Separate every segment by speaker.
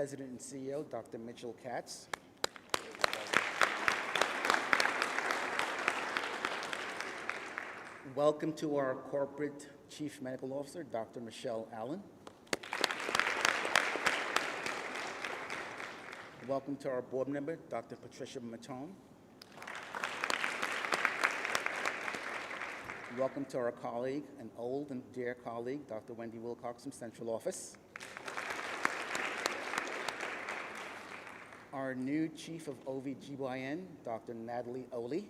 Speaker 1: President and CEO, Dr. Mitchell Katz. Welcome to our Corporate Chief Medical Officer, Dr. Michelle Allen. Welcome to our board member, Dr. Patricia Matone. Welcome to our colleague, an old and dear colleague, Dr. Wendy Wilcox from Central Office. Our new Chief of OBGYN, Dr. Natalie Oley.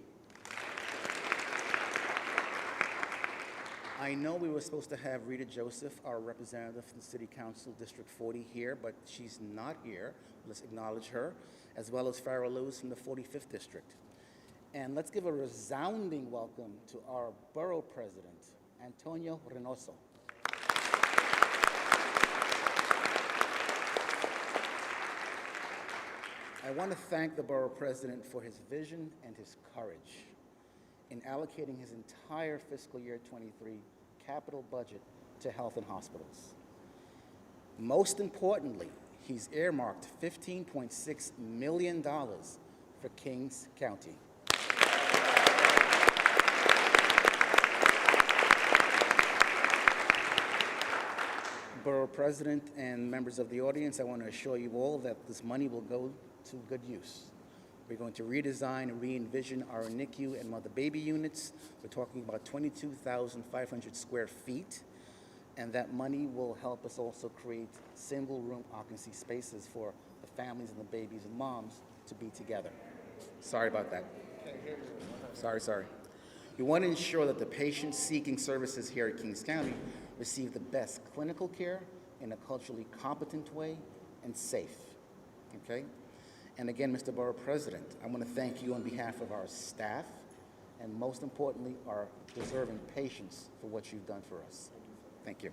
Speaker 1: I know we were supposed to have Rita Joseph, our representative from the City Council District 40 here, but she's not here. Let's acknowledge her, as well as Farrah Lewis from the 45th District. And let's give a resounding welcome to our Borough President, Antonio Reynoso. I want to thank the Borough President for his vision and his courage in allocating his entire fiscal year 23 capital budget to health and hospitals. Most importantly, he's earmarked $15.6 million for Kings County. Borough President and members of the audience, I want to assure you all that this money will go to good use. We're going to redesign and re-envision our NICU and mother-baby units. We're talking about 22,500 square feet, and that money will help us also create single-room occupancy spaces for the families and the babies and moms to be together. Sorry about that. Sorry. We want to ensure that the patients seeking services here at Kings County receive the best clinical care in a culturally competent way and safe, okay? And again, Mr. Borough President, I want to thank you on behalf of our staff and most importantly, our deserving patients for what you've done for us. Thank you.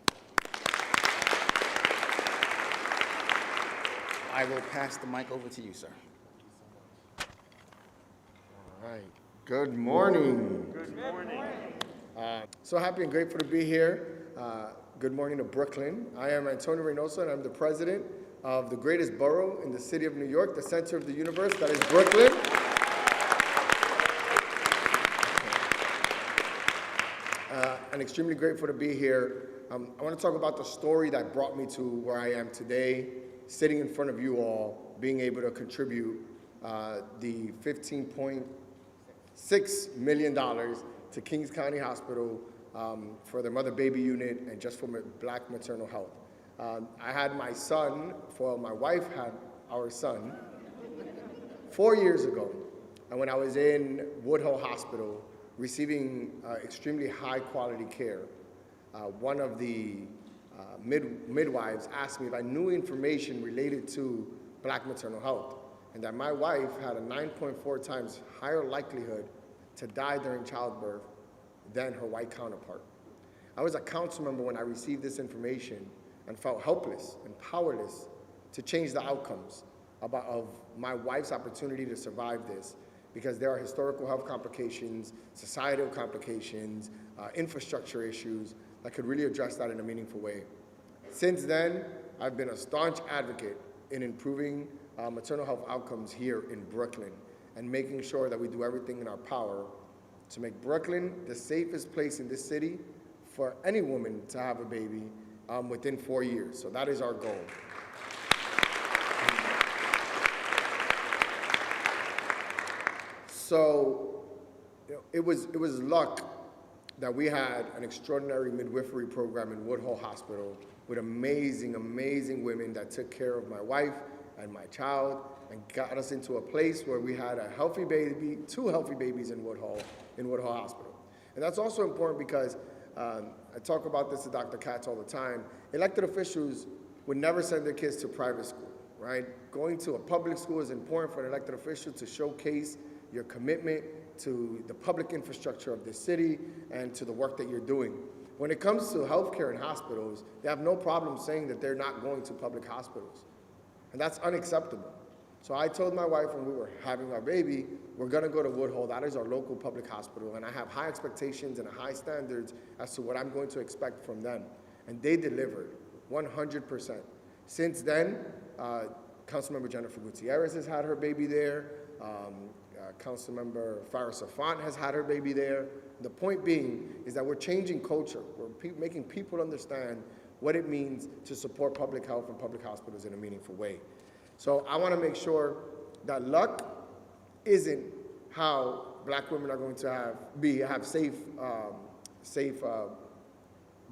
Speaker 1: I will pass the mic over to you, sir.
Speaker 2: All right. Good morning.
Speaker 3: Good morning.
Speaker 2: So happy and grateful to be here. Good morning to Brooklyn. I am Antonio Reynoso, and I'm the president of the greatest borough in the city of New York, the center of the universe, that is Brooklyn. And extremely grateful to be here. I want to talk about the story that brought me to where I am today, sitting in front of you all, being able to contribute the $15.6 million to Kings County Hospital for their mother-baby unit and just for Black maternal health. I had my son, my wife had our son 4 years ago, and when I was in Woodhull Hospital receiving extremely high-quality care, one of the midwives asked me if I knew information related to Black maternal health, and that my wife had a 9.4 times higher likelihood to die during childbirth than her white counterpart. I was a council member when I received this information and felt helpless and powerless to change the outcomes of my wife's opportunity to survive this, because there are historical health complications, societal complications, infrastructure issues that could really address that in a meaningful way. Since then, I've been a staunch advocate in improving maternal health outcomes here in Brooklyn and making sure that we do everything in our power to make Brooklyn the safest place in this city for any woman to have a baby within 4 years. So that is our goal. So it was luck that we had an extraordinary midwifery program in Woodhull Hospital with amazing, amazing women that took care of my wife and my child and got us into a place where we had a healthy baby, 2 healthy babies in Woodhull Hospital. And that's also important because I talk about this to Dr. Katz all the time. Elected officials would never send their kids to private school, right? Going to a public school is important for an elected official to showcase your commitment to the public infrastructure of this city and to the work that you're doing. When it comes to healthcare and hospitals, they have no problem saying that they're not going to public hospitals. And that's unacceptable. So I told my wife when we were having our baby, we're gonna go to Woodhull. That is our local public hospital. And I have high expectations and high standards as to what I'm going to expect from them. And they delivered 100%. Since then, Councilmember Jennifer Gutierrez has had her baby there. Councilmember Farah Safant has had her baby there. The point being is that we're changing culture. We're making people understand what it means to support public health and public hospitals in a meaningful way. So I want to make sure that luck isn't how Black women are going to have safe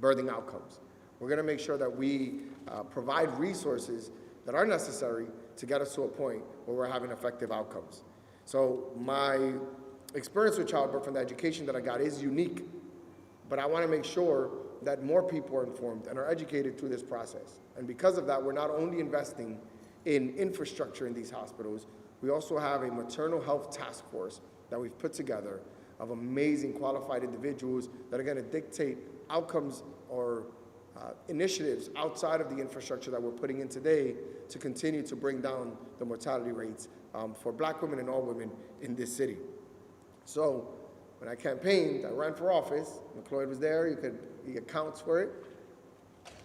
Speaker 2: birthing outcomes. We're going to make sure that we provide resources that are necessary to get us to a point where we're having effective outcomes. So my experience with childbirth and the education that I got is unique, but I want to make sure that more people are informed and are educated through this process. And because of that, we're not only investing in infrastructure in these hospitals, we also have a maternal health task force that we've put together of amazing qualified individuals that are going to dictate outcomes or initiatives outside of the infrastructure that we're putting in today to continue to bring down the mortality rates for Black women and all women in this city. So when I campaigned, I ran for office, McLeod was there, he accounts for it.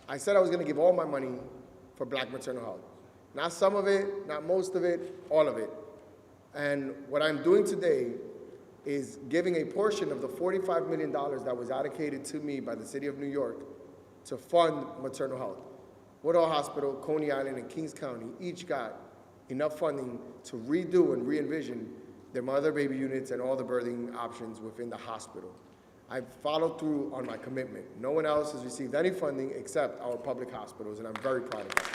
Speaker 2: I said I was gonna give all my money for Black maternal health. Not some of it, not most of it, all of it. And what I'm doing today is giving a portion of the $45 million that was allocated to me by the City of New York to fund maternal health. Woodhull Hospital, Coney Island, and Kings County each got enough funding to redo and re-envision their mother-baby units and all the birthing options within the hospital. I've followed through on my commitment. No one else has received any funding except our public hospitals, and I'm very proud of that.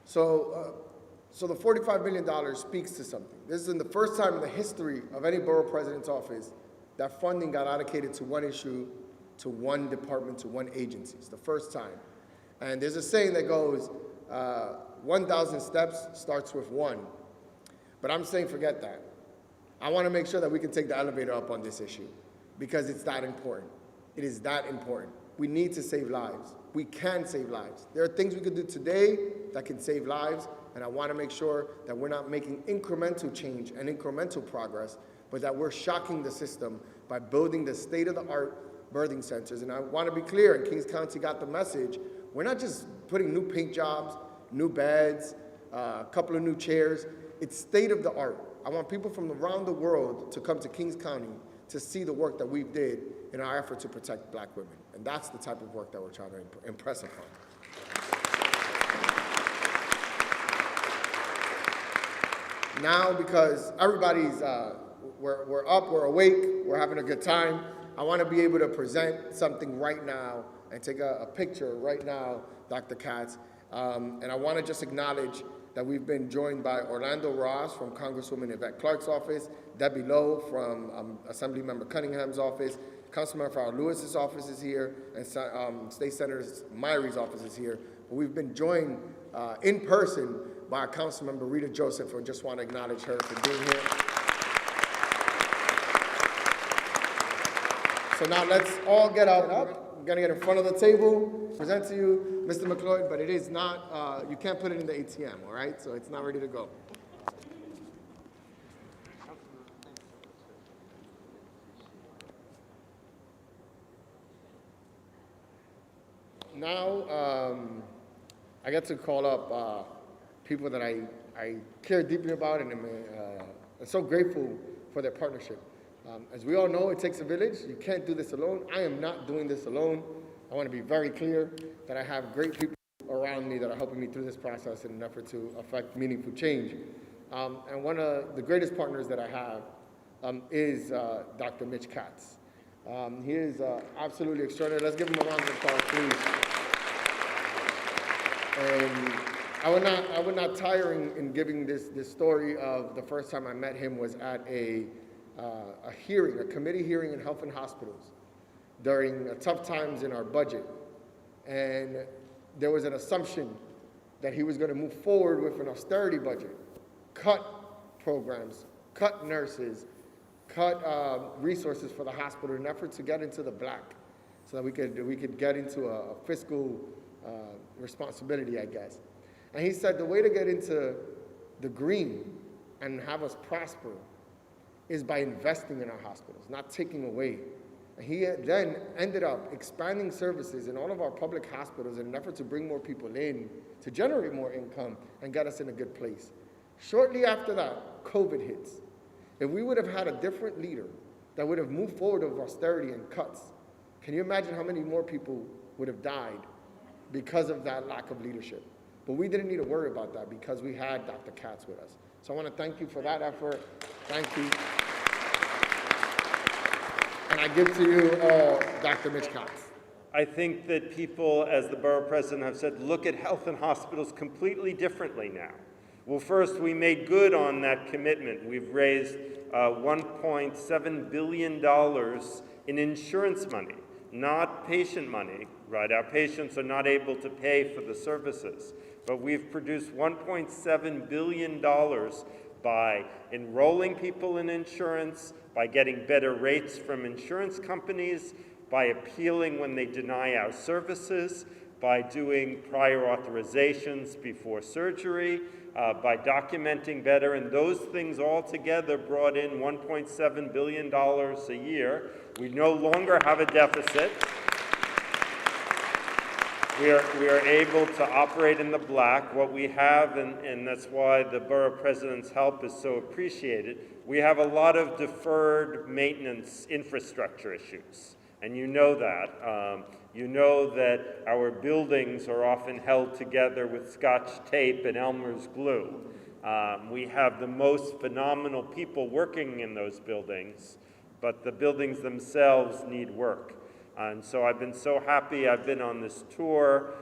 Speaker 2: So the $45 million speaks to something. This is the first time in the history of any borough president's office that funding got allocated to one issue, to one department, to one agency. It's the first time. And there's a saying that goes, 1,000 steps starts with one. But I'm saying forget that. I want to make sure that we can take the elevator up on this issue because it's that important. It is that important. We need to save lives. We can save lives. There are things we can do today that can save lives, and I want to make sure that we're not making incremental change and incremental progress, but that we're shocking the system by building the state-of-the-art birthing centers. And I want to be clear, and Kings County got the message, we're not just putting new paint jobs, new beds, a couple of new chairs. It's state-of-the-art. I want people from around the world to come to Kings County to see the work that we did in our effort to protect Black women. And that's the type of work that we're trying to impress upon. Now, because everybody's, we're up, we're awake, we're having a good time, I want to be able to present something right now and take a picture right now, Dr. Katz. And I want to just acknowledge that we've been joined by Orlando Ross from Congresswoman Yvette Clarke's office, Debbie Lowe from Assemblymember Cunningham's office, Councilmember Farrell Lewis's office is here, and State Senator Myri's office is here. But we've been joined in person by our Councilmember Rita Joseph, and just want to acknowledge her for being here. So now let's all get out. I'm going to get in front of the table, present to you, Mr. McLeod, but it is not, you can't put it in the ATM, all right? So it's not ready to go. Now, I get to call up people that I care deeply about, and I'm so grateful for their partnership. As we all know, it takes a village. You can't do this alone. I am not doing this alone. I want to be very clear that I have great people around me that are helping me through this process in an effort to affect meaningful change. And one of the greatest partners that I have is Dr. Mitch Katz. He is absolutely extraordinary. Let's give him a round of applause, please. And I would not tire in giving this story of the first time I met him was at a hearing, a committee hearing in Health and Hospitals during tough times in our budget. And there was an assumption that he was going to move forward with an austerity budget, cut programs, cut nurses, cut resources for the hospital in an effort to get into the black so that we could get into a fiscal responsibility, I guess. And he said the way to get into the green and have us prosper is by investing in our hospitals, not taking away. He then ended up expanding services in all of our public hospitals in an effort to bring more people in, to generate more income, and get us in a good place. Shortly after that, COVID hits. If we would have had a different leader that would have moved forward with austerity and cuts, can you imagine how many more people would have died because of that lack of leadership? But we didn't need to worry about that because we had Dr. Katz with us. So I want to thank you for that effort. Thank you. And I give to you all Dr. Mitch Katz.
Speaker 3: I think that people, as the borough president have said, look at health and hospitals completely differently now. Well, first, we made good on that commitment. We've raised $1.7 billion in insurance money, not patient money, right? Our patients are not able to pay for the services, but we've produced $1.7 billion by enrolling people in insurance, by getting better rates from insurance companies, by appealing when they deny our services, by doing prior authorizations before surgery, by documenting better, and those things all together brought in $1.7 billion a year. We no longer have a deficit. We are able to operate in the black. What we have, and that's why the borough president's help is so appreciated, we have a lot of deferred maintenance infrastructure issues. And you know that. You know that our buildings are often held together with Scotch tape and Elmer's glue. We have the most phenomenal people working in those buildings, but the buildings themselves need work. And so I've been so happy. I've been on this tour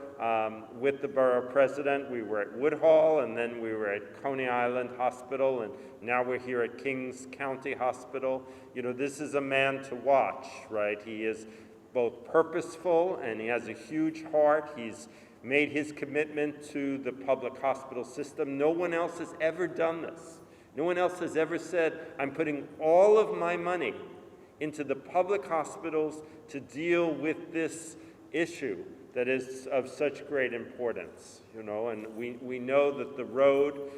Speaker 3: with the borough president. We were at Woodhall, and then we were at Coney Island Hospital, and now we're here at Kings County Hospital. You know, this is a man to watch, right? He is both purposeful and he has a huge heart. He's made his commitment to the public hospital system. No one else has ever done this. No one else has ever said, I'm putting all of my money into the public hospitals to deal with this issue that is of such great importance, you know, and we know that the road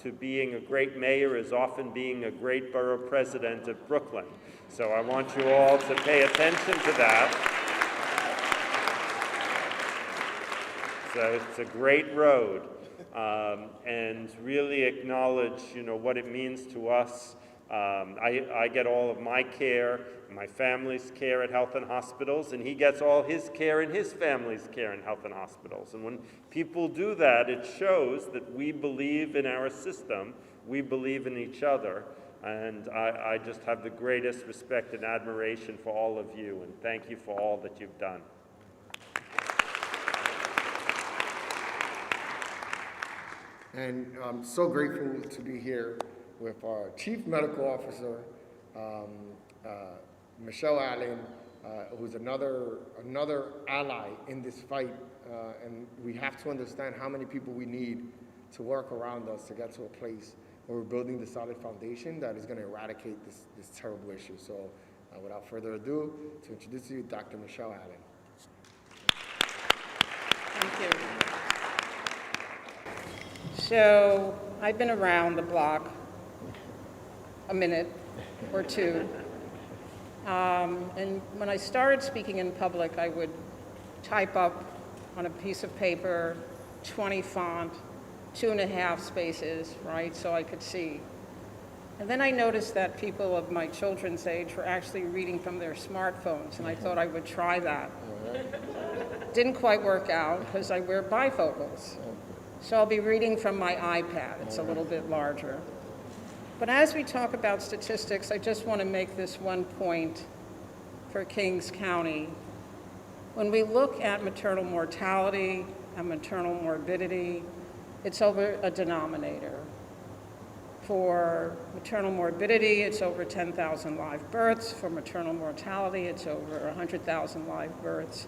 Speaker 3: to being a great mayor is often being a great borough president of Brooklyn. So I want you all to pay attention to that. So it's a great road, and really acknowledge, you know, what it means to us. I get all of my care, my family's care at health and hospitals, and he gets all his care and his family's care in health and hospitals. And when people do that, it shows that we believe in our system, we believe in each other, and I just have the greatest respect and admiration for all of you, and thank you for all that you've done.
Speaker 2: And I'm so grateful to be here with our Chief Medical Officer, Michelle Allen, who's another ally in this fight. And we have to understand how many people we need to work around us to get to a place where we're building the solid foundation that is going to eradicate this terrible issue. So without further ado, to introduce you, Dr. Michelle Allen.
Speaker 4: Thank you. So I've been around the block a minute or two. And when I started speaking in public, I would type up on a piece of paper, 20 font, 2.5 spaces, right, so I could see. And then I noticed that people of my children's age were actually reading from their smartphones, and I thought I would try that. Didn't quite work out because I wear bifocals. So I'll be reading from my iPad. It's a little bit larger. But as we talk about statistics, I just want to make this one point for Kings County. When we look at maternal mortality and maternal morbidity, it's over a denominator. For maternal morbidity, it's over 10,000 live births. For maternal mortality, it's over 100,000 live births.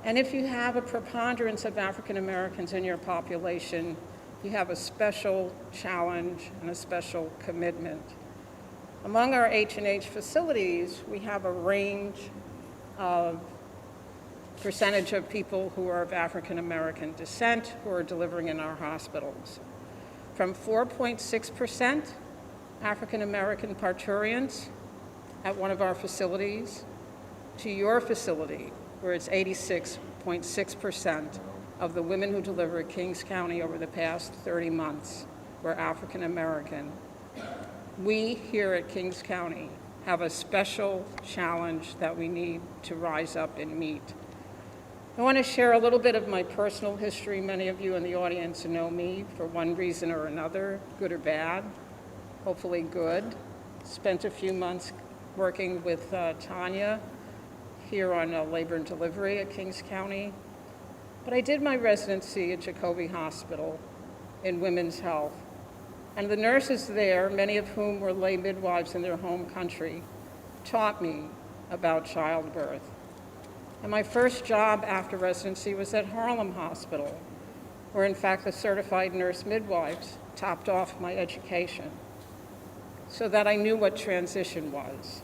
Speaker 4: And if you have a preponderance of African Americans in your population, you have a special challenge and a special commitment. Among our H&H facilities, we have a range of percentage of people who are of African American descent who are delivering in our hospitals. From 4.6% African American parturients at one of our facilities to your facility, where it's 86.6% of the women who deliver at Kings County over the past 30 months were African American. We here at Kings County have a special challenge that we need to rise up and meet. I want to share a little bit of my personal history. Many of you in the audience know me for one reason or another, good or bad, hopefully good. Spent a few months working with Tanya here on labor and delivery at Kings County. But I did my residency at Jacoby Hospital in women's health. And the nurses there, many of whom were lay midwives in their home country, taught me about childbirth. And my first job after residency was at Harlem Hospital, where in fact the certified nurse midwives topped off my education so that I knew what transition was.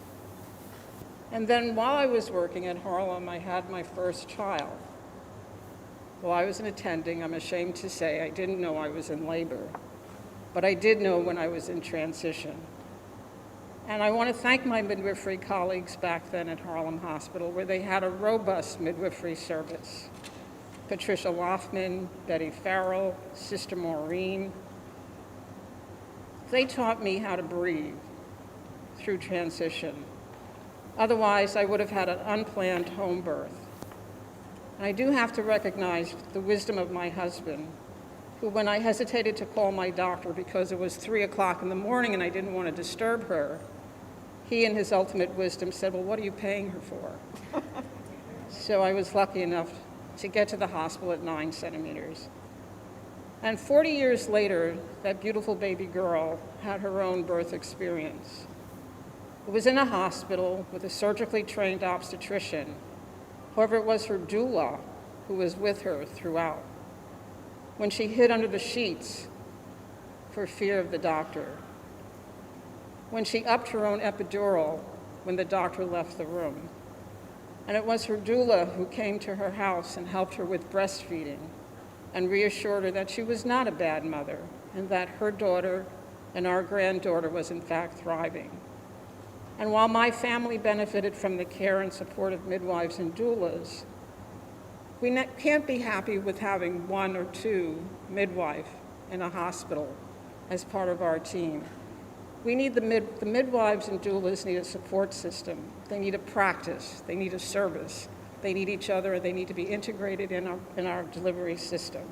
Speaker 4: And then while I was working at Harlem, I had my first child. While I was an attending, I'm ashamed to say I didn't know I was in labor, but I did know when I was in transition. And I want to thank my midwifery colleagues back then at Harlem Hospital, where they had a robust midwifery service. Patricia Loffman, Betty Farrell, Sister Maureen. They taught me how to breathe through transition. Otherwise, I would have had an unplanned home birth. And I do have to recognize the wisdom of my husband, who, when I hesitated to call my doctor because it was 3 o'clock in the morning and I didn't want to disturb her, he in his ultimate wisdom said, well, what are you paying her for? So I was lucky enough to get to the hospital at 9 centimeters. And 40 years later, that beautiful baby girl had her own birth experience. It was in a hospital with a surgically trained obstetrician. However, it was her doula who was with her throughout. When she hid under the sheets for fear of the doctor. When she upped her own epidural when the doctor left the room. And it was her doula who came to her house and helped her with breastfeeding and reassured her that she was not a bad mother and that her daughter and our granddaughter was in fact thriving. And while my family benefited from the care and support of midwives and doulas, we can't be happy with having 1 or 2 midwives in a hospital as part of our team. We need the midwives and doulas need a support system. They need a practice. They need a service. They need each other. They need to be integrated in our delivery system.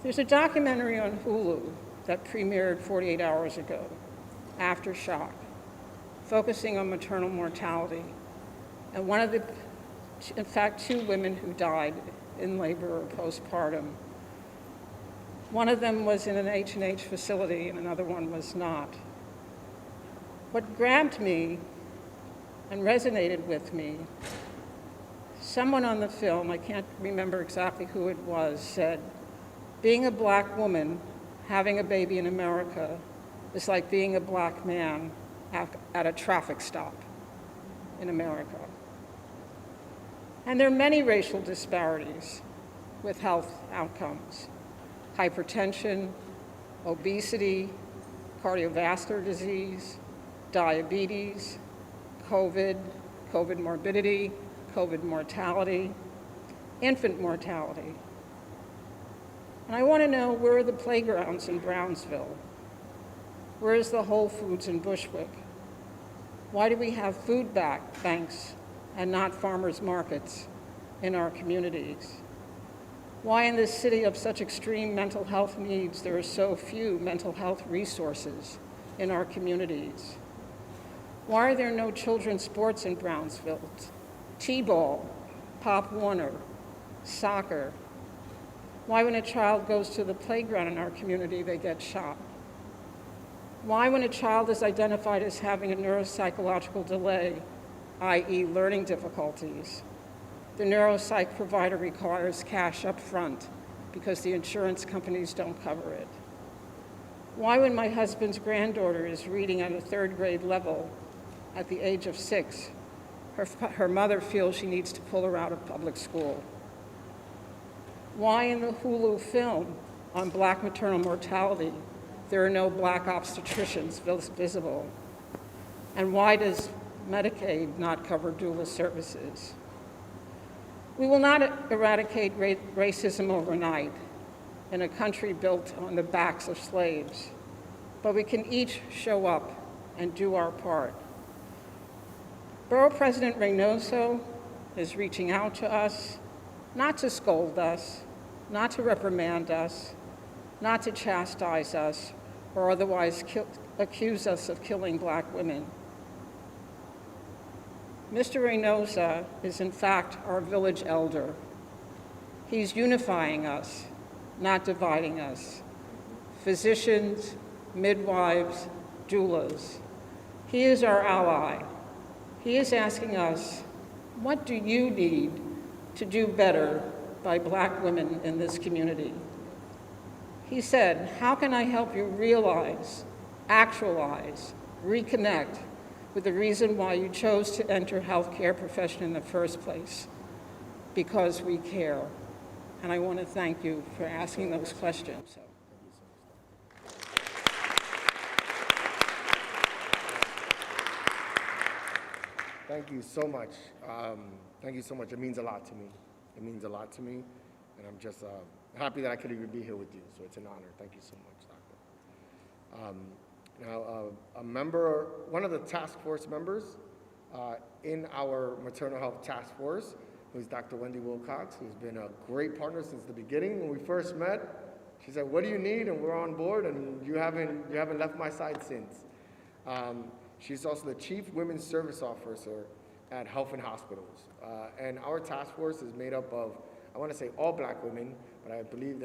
Speaker 4: There's a documentary on Hulu that premiered 48 hours ago, Aftershock, focusing on maternal mortality. And in fact, 2 women who died in labor or postpartum. One of them was in an H&H facility and another one was not. What grabbed me and resonated with me, someone on the film, I can't remember exactly who it was, said, being a black woman having a baby in America is like being a black man at a traffic stop in America. And there are many racial disparities with health outcomes. Hypertension, obesity, cardiovascular disease, diabetes, COVID morbidity, COVID mortality, infant mortality. And I want to know, where are the playgrounds in Brownsville? Where is the Whole Foods in Bushwick? Why do we have food banks and not farmers markets in our communities? Why in this city of such extreme mental health needs, there are so few mental health resources in our communities? Why are there no children's sports in Brownsville? T-ball, Pop Warner, soccer. Why when a child goes to the playground in our community, they get shot? Why when a child is identified as having a neuropsychological delay, i.e. learning difficulties, the neuropsych provider requires cash up front because the insurance companies don't cover it? Why when my husband's granddaughter is reading at a 3rd grade level at the age of 6, her mother feels she needs to pull her out of public school? Why in the Hulu film on black maternal mortality, there are no black obstetricians visible? And why does Medicaid not cover doula services? We will not eradicate racism overnight in a country built on the backs of slaves, but we can each show up and do our part. Borough President Reynoso is reaching out to us, not to scold us, not to reprimand us, not to chastise us, or otherwise accuse us of killing Black women. Mr. Reynoso is in fact our village elder. He's unifying us, not dividing us. Physicians, midwives, doulas. He is our ally. He is asking us, what do you need to do better by Black women in this community? He said, how can I help you realize, actualize, reconnect with the reason why you chose to enter healthcare profession in the first place? Because we care. And I want to thank you for asking those questions.
Speaker 2: Thank you so much. Thank you so much. It means a lot to me. It means a lot to me, and I'm just happy that I could even be here with you. So it's an honor. Thank you so much, Doctor. Now, a member, one of the task force members in our maternal health task force, who's Dr. Wendy Wilcox, who's been a great partner since the beginning. When we first met, she said, "What do you need?" And we're on board, and you haven't left my side since. She's also the Chief Women's Service Officer at Health and Hospitals. And our task force is made up of, I want to say all Black women, but I believe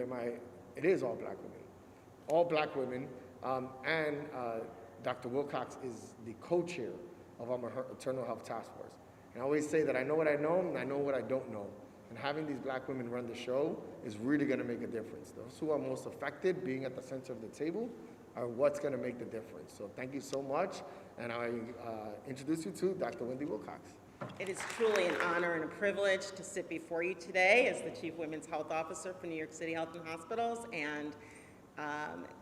Speaker 2: it is all Black women. All Black women, and Dr. Wilcox is the co-chair of our maternal health task force. And I always say that I know what I know, and I know what I don't know. And having these Black women run the show is really going to make a difference. Those who are most affected, being at the center of the table, are what's going to make the difference. So thank you so much. And I introduce you to Dr. Wendy Wilcox.
Speaker 5: It is truly an honor and a privilege to sit before you today as the Chief Women's Health Officer for New York City Health and Hospitals. And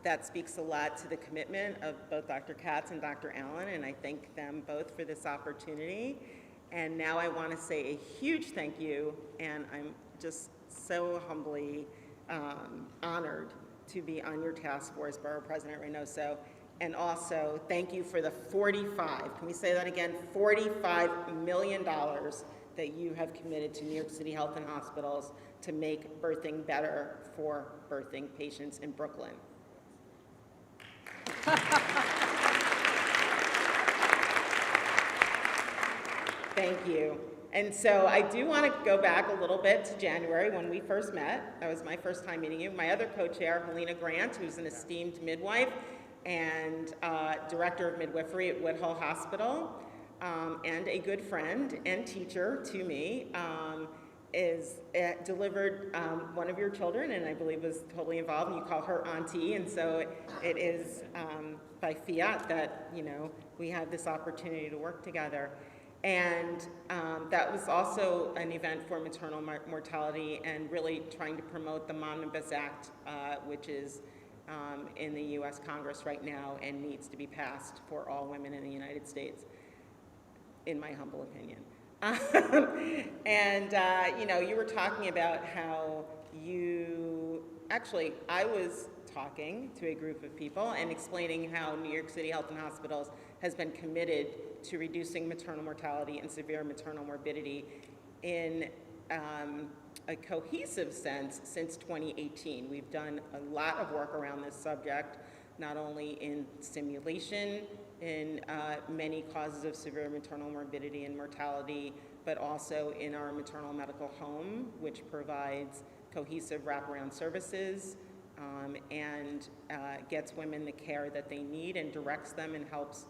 Speaker 5: that speaks a lot to the commitment of both Dr. Katz and Dr. Allen, and I thank them both for this opportunity. And now I want to say a huge thank you, and I'm just so humbly honored to be on your task force, Borough President Reynoso. And also, thank you for the can we say that again? $45 million that you have committed to New York City Health and Hospitals to make birthing better for birthing patients in Brooklyn. Thank you. And so I do want to go back a little bit to January when we first met. That was my first time meeting you. My other co-chair, Helena Grant, who's an esteemed midwife and director of midwifery at Woodhull Hospital, and a good friend and teacher to me, delivered one of your children, and I believe was totally involved, and you call her auntie, and so it is by fiat that, we have this opportunity to work together. And that was also an event for maternal mortality and really trying to promote the Omnibus Act, which is in the U.S. Congress right now and needs to be passed for all women in the United States, in my humble opinion. And, you were talking about how I was talking to a group of people and explaining how New York City Health and Hospitals has been committed to reducing maternal mortality and severe maternal morbidity in a cohesive sense since 2018. We've done a lot of work around this subject, not only in stimulation in many causes of severe maternal morbidity and mortality, but also in our maternal medical home, which provides cohesive wraparound services and gets women the care that they need and directs them and helps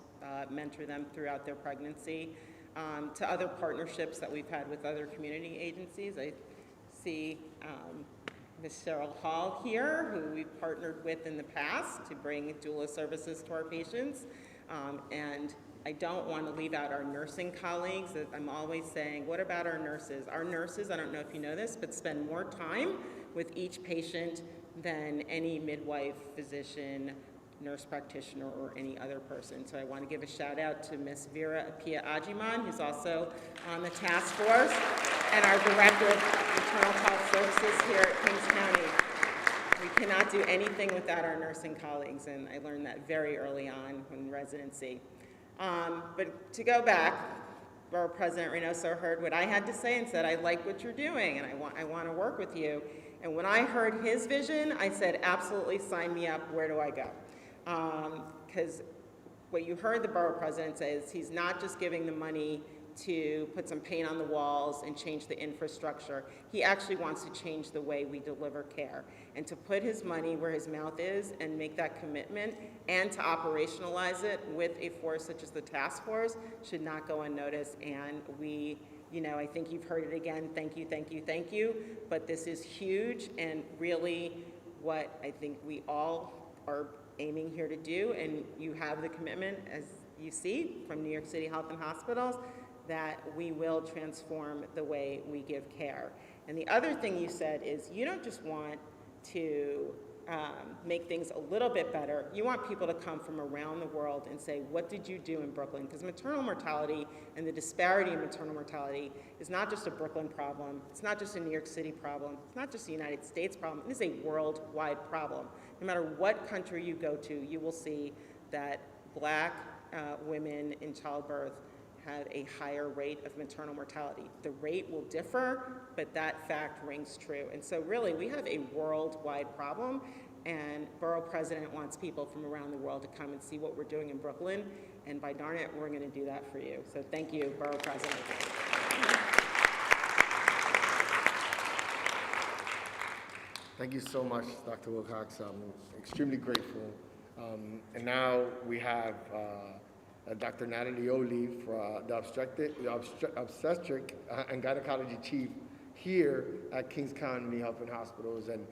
Speaker 5: mentor them throughout their pregnancy, to other partnerships that we've had with other community agencies. I see Ms. Cheryl Hall here, who we've partnered with in the past to bring doula services to our patients. And I don't want to leave out our nursing colleagues. I'm always saying, what about our nurses? Our nurses, I don't know if you know this, but spend more time with each patient than any midwife, physician, nurse practitioner or any other person. So I want to give a shout out to Ms. Vera Apia Ajiman, who's also on the task force, and our Director of Maternal Health Services here at Kings County. We cannot do anything without our nursing colleagues, and I learned that very early on in residency. But to go back, Borough President Reynoso heard what I had to say and said, I like what you're doing, and I want to work with you. And when I heard his vision, I said, absolutely, sign me up. Where do I go? Because what you heard the borough president say is he's not just giving the money to put some paint on the walls and change the infrastructure. He actually wants to change the way we deliver care and to put his money where his mouth is and make that commitment and to operationalize it with a force such as the task force should not go unnoticed. And we, I think you've heard it again, thank you, thank you, thank you, but this is huge and really what I think we all are aiming here to do, and you have the commitment, as you see, from New York City Health and Hospitals, that we will transform the way we give care. And the other thing you said is you don't just want to make things a little bit better. You want people to come from around the world and say, what did you do in Brooklyn? Because maternal mortality and the disparity in maternal mortality is not just a Brooklyn problem. It's not just a New York City problem. It's not just a United States problem. It is a worldwide problem. No matter what country you go to, you will see that Black women in childbirth have a higher rate of maternal mortality. The rate will differ, but that fact rings true. And so really, we have a worldwide problem, and Borough President wants people from around the world to come and see what we're doing in Brooklyn, and by darn it, we're gonna do that for you. So thank you, Borough President.
Speaker 2: Thank you so much, Dr. Wilcox. I'm extremely grateful. And now we have Dr. Natalie Oli, for the obstetric and gynecology chief here at Kings County Health and Hospitals. And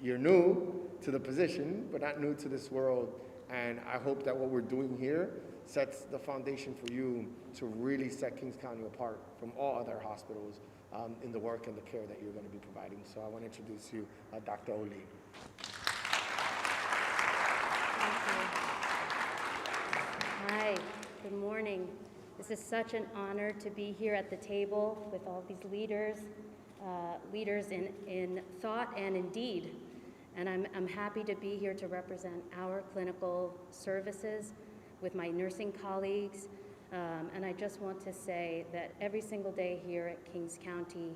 Speaker 2: you're new to the position, but not new to this world. And I hope that what we're doing here sets the foundation for you to really set Kings County apart from all other hospitals in the work and the care that you're going to be providing. So I want to introduce you, Dr. Oli.
Speaker 6: Hi, good morning. This is such an honor to be here at the table with all these leaders in thought and in deed. And I'm happy to be here to represent our clinical services with my nursing colleagues. And I just want to say that every single day here at Kings County,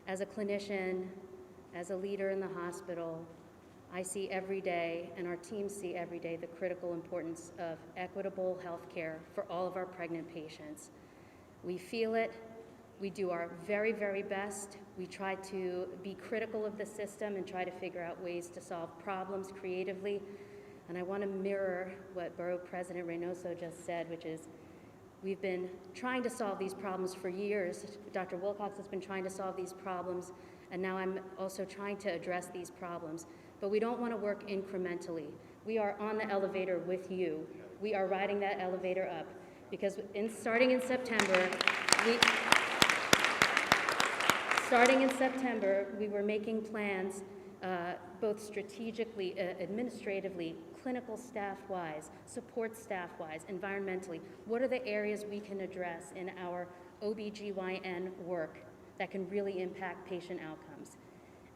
Speaker 6: as a clinician, as a leader in the hospital, I see every day, and our teams see every day, the critical importance of equitable health care for all of our pregnant patients. We feel it. We do our very, very best. We try to be critical of the system and try to figure out ways to solve problems creatively. And I want to mirror what Borough President Reynoso just said, which is we've been trying to solve these problems for years. Dr. Wilcox has been trying to solve these problems, and now I'm also trying to address these problems. But we don't want to work incrementally. We are on the elevator with you. We are riding that elevator up because starting in September, we were making plans both strategically, administratively, clinical staff-wise, support staff-wise, environmentally. What are the areas we can address in our OBGYN work that can really impact patient outcomes?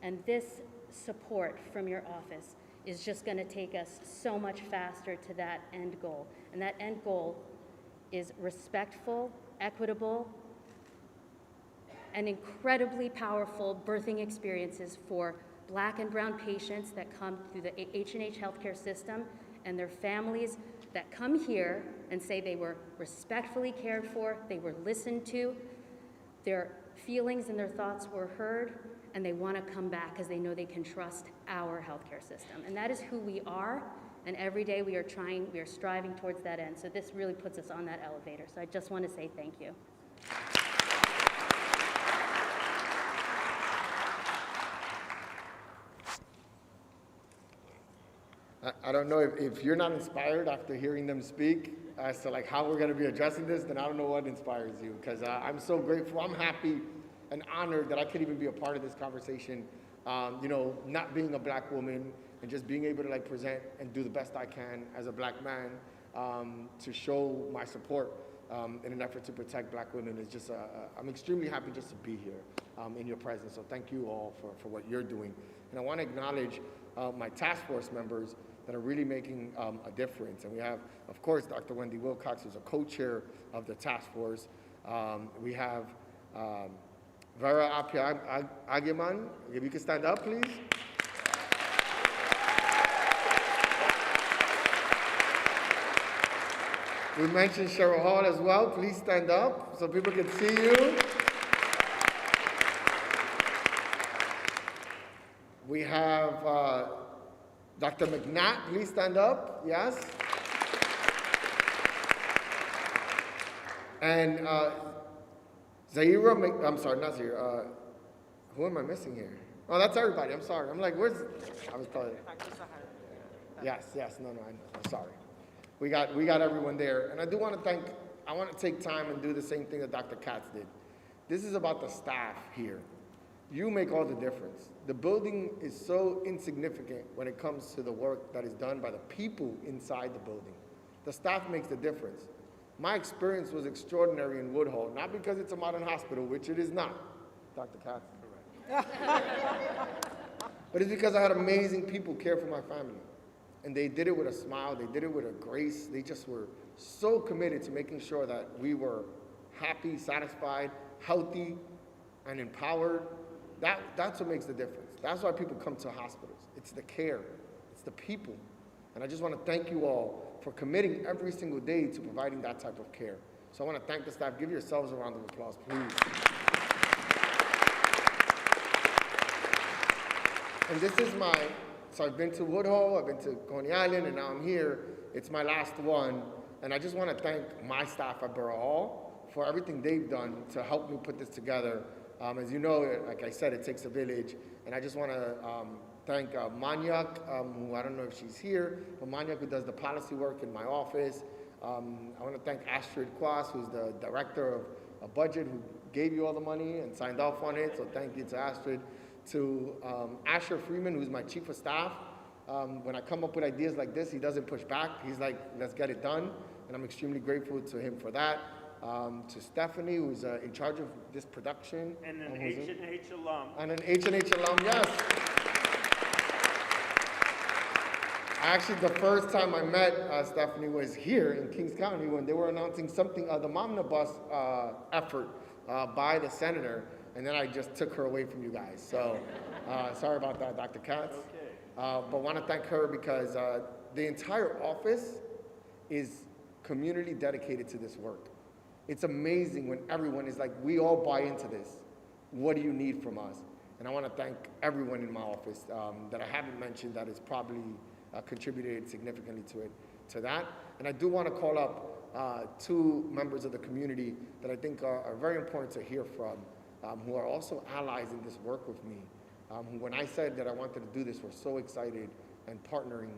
Speaker 6: And this support from your office is just going to take us so much faster to that end goal. And that end goal is respectful, equitable, and incredibly powerful birthing experiences for Black and brown patients that come through the H&H healthcare system and their families that come here and say they were respectfully cared for, they were listened to, their feelings and their thoughts were heard, and they want to come back because they know they can trust our healthcare system. And that is who we are, and every day we are striving towards that end. So this really puts us on that elevator. So I just want to say thank you.
Speaker 2: I don't know if you're not inspired after hearing them speak as to like how we're going to be addressing this, then I don't know what inspires you, because I'm so grateful. I'm happy and honored that I could even be a part of this conversation you know, not being a black woman and just being able to like present and do the best I can as a black man to show my support in an effort to protect black women is just, I'm extremely happy just to be here in your presence. So thank you all for what you're doing. And I want to acknowledge my task force members that are really making a difference. And we have, of course, Dr. Wendy Wilcox, who's a co-chair of the task force. We have Vera Apia Agiman. If you can stand up, please. We mentioned Cheryl Hall as well. Please stand up so people can see you. We have Dr. McNatt. Please stand up. Yes. And Zaira, I'm sorry, not Zaira. Who am I missing here? Oh, that's everybody. I'm sorry. I'm like, where's? I was calling. Yes. No, I'm sorry. We got everyone there. And I do want to I want to take time and do the same thing that Dr. Katz did. This is about the staff here. You make all the difference. The building is so insignificant when it comes to the work that is done by the people inside the building. The staff makes the difference. My experience was extraordinary in Woodhull, not because it's a modern hospital, which it is not, Dr. Katz. Correct. But it's because I had amazing people care for my family. And they did it with a smile, they did it with a grace. They just were so committed to making sure that we were happy, satisfied, healthy, and empowered. That's what makes the difference. That's why people come to hospitals. It's the care, it's the people. And I just want to thank you all for committing every single day to providing that type of care. So I want to thank the staff. Give yourselves a round of applause, please. And this is so I've been to Woodhull, I've been to Coney Island, and now I'm here. It's my last one. And I just want to thank my staff at Borough Hall for everything they've done to help me put this together. As you know, like I said, it takes a village. And I just want to thank Manyak, who I don't know if she's here, but Manyak, who does the policy work in my office. I want to thank Astrid Kwas, who's the director of a budget, who gave you all the money and signed off on it. So thank you to Astrid. To Asher Freeman, who's my chief of staff. When I come up with ideas like this, he doesn't push back. He's like, let's get it done. And I'm extremely grateful to him for that. To Stephanie, who's in charge of this production.
Speaker 3: And an H&H alum.
Speaker 2: And an H&H alum, yes. Actually, the first time I met Stephanie was here in Kings County when they were announcing something, the Momnibus effort by the senator. And then I just took her away from you guys. So sorry about that, Dr. Katz.
Speaker 3: Okay.
Speaker 2: But want to thank her because the entire office is community dedicated to this work. It's amazing when everyone is like, we all buy into this. What do you need from us? And I want to thank everyone in my office that I haven't mentioned that has probably contributed significantly to that. And I do want to call up two members of the community that I think are very important to hear from. Who are also allies in this work with me, who when I said that I wanted to do this, were so excited and partnering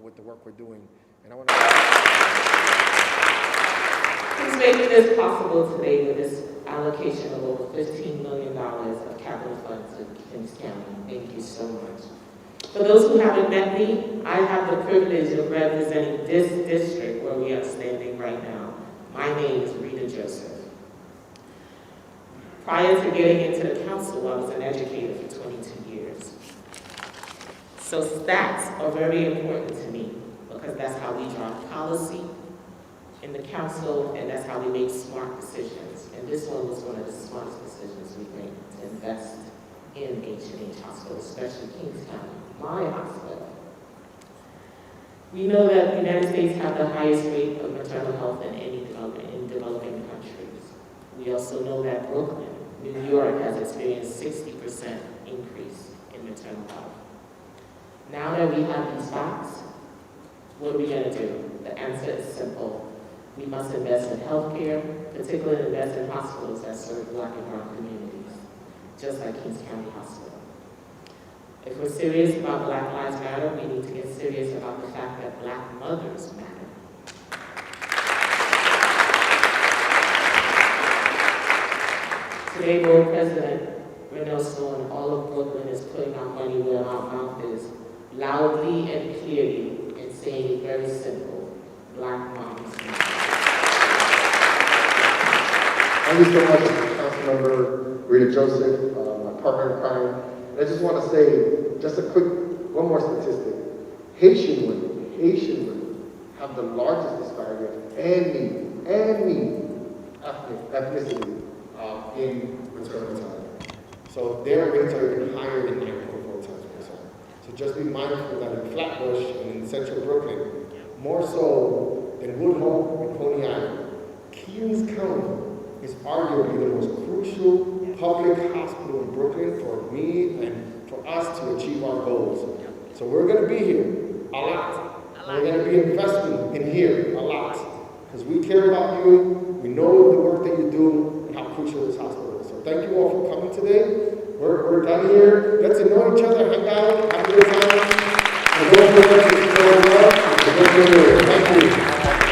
Speaker 2: with the work we're doing. And I want to...
Speaker 7: Who's making this possible today with this allocation of over $15 million of capital funds in Kings County? Thank you so much. For those who haven't met me, I have the privilege of representing this district where we are standing right now. My name is Rita Joseph. Prior to getting into the council, I was an educator for 22 years. So stats are very important to me because that's how we drive policy in the council and that's how we make smart decisions. And this one was one of the smartest decisions we made to invest in H&H Hospital, especially Kings County, my hospital. We know that the United States have the highest rate of maternal health in any developing countries. We also know that Brooklyn, New York has experienced 60% increase in maternal health. Now that we have these facts, what are we going to do? The answer is simple. We must invest in healthcare, particularly invest in hospitals that serve Black and brown communities, just like Kings County Hospital. If we're serious about Black Lives Matter, we need to get serious about the fact that Black mothers matter. Today, Borough President Reynoso and all of Brooklyn is putting our money where our mouth is, loudly and clearly, and saying it very simple, Black moms.
Speaker 2: Thank you so much, Councilmember Rita Joseph, my partner in crime. I just want to say, just a quick, one more statistic. Haitian women have the largest disparity of any ethnicity in maternal mortality. So their rates are even higher than 9.4%. So just be mindful that in Flatbush and in central Brooklyn, more so than Wood Hole and Coney Island, Kings County is arguably the most crucial public hospital in Brooklyn for me and for us to achieve our goals. So we're going to be here a lot. We're going to be investing in here a lot because we care about you. We know the work that you do and how crucial this hospital is. So thank you all for coming today. We're done here. Get to know each other, hang out, have a good time. And don't forget to support us. Thank you.